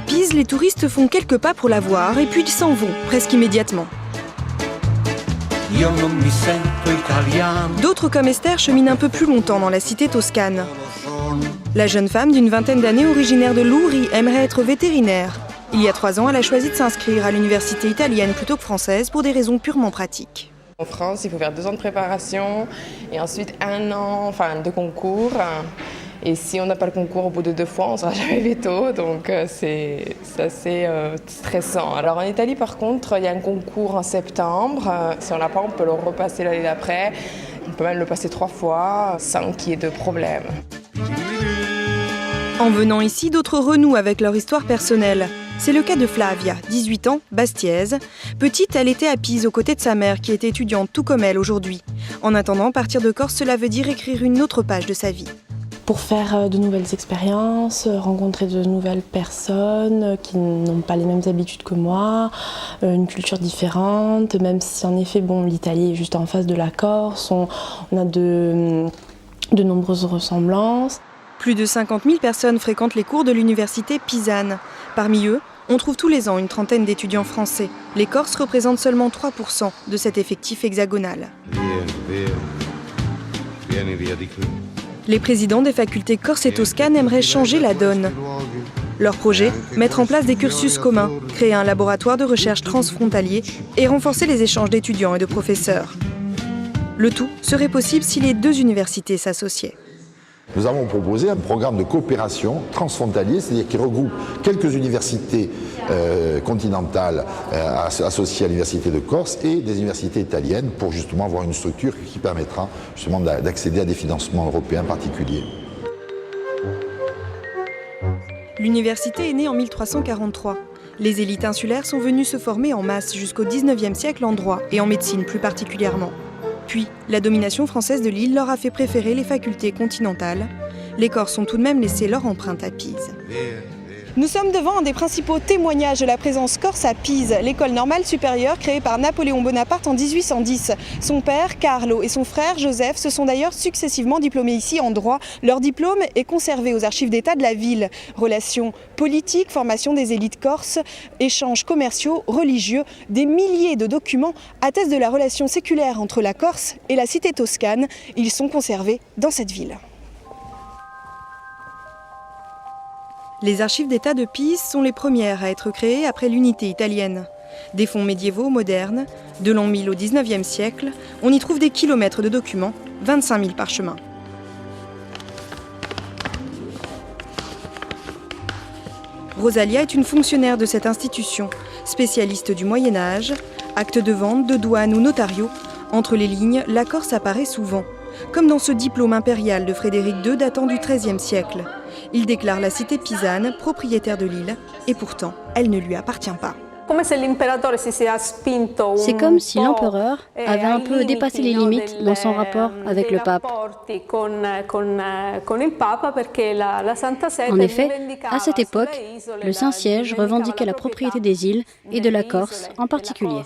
Pise, les touristes font quelques pas pour la voir et puis ils s'en vont, presque immédiatement. D'autres comme Esther cheminent un peu plus longtemps dans la cité toscane. La jeune femme d'une vingtaine d'années, originaire de Louri, aimerait être vétérinaire. Il y a 3 ans, elle a choisi de s'inscrire à l'université italienne plutôt que française pour des raisons purement pratiques. En France, il faut faire 2 ans de préparation et ensuite 1 an de concours. Et si on n'a pas le concours au bout de 2 fois, on ne sera jamais veto, donc c'est assez stressant. Alors en Italie, par contre, il y a un concours en septembre. Si on l'a pas, on peut le repasser l'année d'après. On peut même le passer 3 fois sans qu'il y ait de problème. En venant ici, d'autres renouent avec leur histoire personnelle. C'est le cas de Flavia, 18 ans, bastiaise. Petite, elle était à Pise aux côtés de sa mère qui était étudiante tout comme elle aujourd'hui. En attendant, partir de Corse, cela veut dire écrire une autre page de sa vie. Pour faire de nouvelles expériences, rencontrer de nouvelles personnes qui n'ont pas les mêmes habitudes que moi, une culture différente, même si en effet, l'Italie est juste en face de la Corse, on a de nombreuses ressemblances. Plus de 50 000 personnes fréquentent les cours de l'université pisane. Parmi eux, on trouve tous les ans une trentaine d'étudiants français. Les Corses représentent seulement 3% de cet effectif hexagonal. Les présidents des facultés corse et toscanes aimeraient changer la donne. Leur projet, mettre en place des cursus communs, créer un laboratoire de recherche transfrontalier et renforcer les échanges d'étudiants et de professeurs. Le tout serait possible si les 2 universités s'associaient. Nous avons proposé un programme de coopération transfrontalier, c'est-à-dire qui regroupe quelques universités continentales associées à l'université de Corse et des universités italiennes pour justement avoir une structure qui permettra justement d'accéder à des financements européens particuliers. L'université est née en 1343. Les élites insulaires sont venues se former en masse jusqu'au XIXe siècle en droit et en médecine plus particulièrement. Puis, la domination française de l'île leur a fait préférer les facultés continentales. Les Corses ont tout de même laissé leur empreinte à Pise. Nous sommes devant un des principaux témoignages de la présence corse à Pise, l'école normale supérieure créée par Napoléon Bonaparte en 1810. Son père, Carlo, et son frère, Joseph, se sont d'ailleurs successivement diplômés ici en droit. Leur diplôme est conservé aux archives d'État de la ville. Relations politiques, formation des élites corses, échanges commerciaux, religieux, des milliers de documents attestent de la relation séculaire entre la Corse et la cité toscane. Ils sont conservés dans cette ville. Les archives d'État de Pise sont les premières à être créées après l'unité italienne. Des fonds médiévaux modernes, de l'an 1000 au XIXe siècle, on y trouve des kilomètres de documents, 25 000 parchemins. Rosalia est une fonctionnaire de cette institution, spécialiste du Moyen-Âge, actes de vente, de douane ou notariaux. Entre les lignes, la Corse apparaît souvent, comme dans ce diplôme impérial de Frédéric II datant du XIIIe siècle. Il déclare la cité pisane propriétaire de l'île, et pourtant, elle ne lui appartient pas. C'est comme si l'empereur avait un peu dépassé les limites dans son rapport avec le pape. En effet, à cette époque, le Saint-Siège revendiquait la propriété des îles et de la Corse en particulier.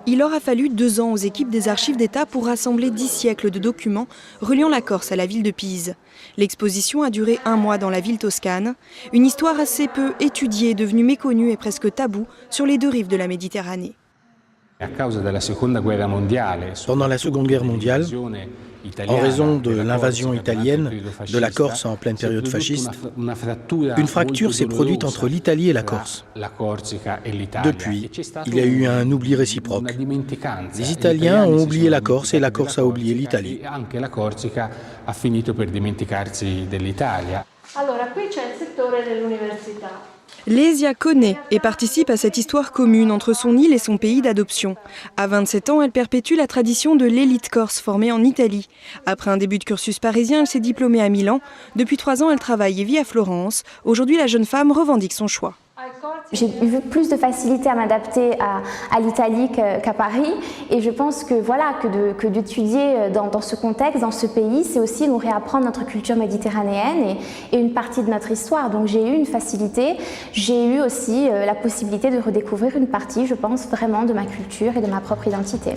Il aura fallu 2 ans aux équipes des archives d'État pour rassembler 10 siècles de documents reliant la Corse à la ville de Pise. L'exposition a duré 1 mois dans la ville toscane, une histoire assez peu étudiée, devenue méconnue et presque taboue sur les 2 rives de la Méditerranée. Pendant la Seconde Guerre mondiale, en raison de l'invasion italienne de la Corse en pleine période fasciste, une fracture s'est produite entre l'Italie et la Corse. Depuis, il y a eu un oubli réciproque. Les Italiens ont oublié la Corse et la Corse a oublié l'Italie. Lesia connaît et participe à cette histoire commune entre son île et son pays d'adoption. À 27 ans, elle perpétue la tradition de l'élite corse formée en Italie. Après un début de cursus parisien, elle s'est diplômée à Milan. Depuis 3 ans, elle travaille et vit à Florence. Aujourd'hui, la jeune femme revendique son choix. J'ai eu plus de facilité à m'adapter à l'Italie qu'à Paris et je pense que voilà que d'étudier dans ce contexte, dans ce pays, c'est aussi nous réapprendre notre culture méditerranéenne et une partie de notre histoire. Donc j'ai eu une facilité, j'ai eu aussi la possibilité de redécouvrir une partie, je pense, vraiment de ma culture et de ma propre identité.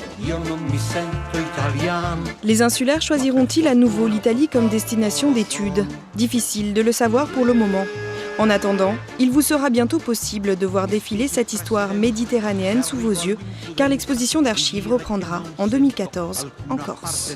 Les insulaires choisiront-ils à nouveau l'Italie comme destination d'études ? Difficile de le savoir pour le moment. En attendant, il vous sera bientôt possible de voir défiler cette histoire méditerranéenne sous vos yeux, car l'exposition d'archives reprendra en 2014 en Corse.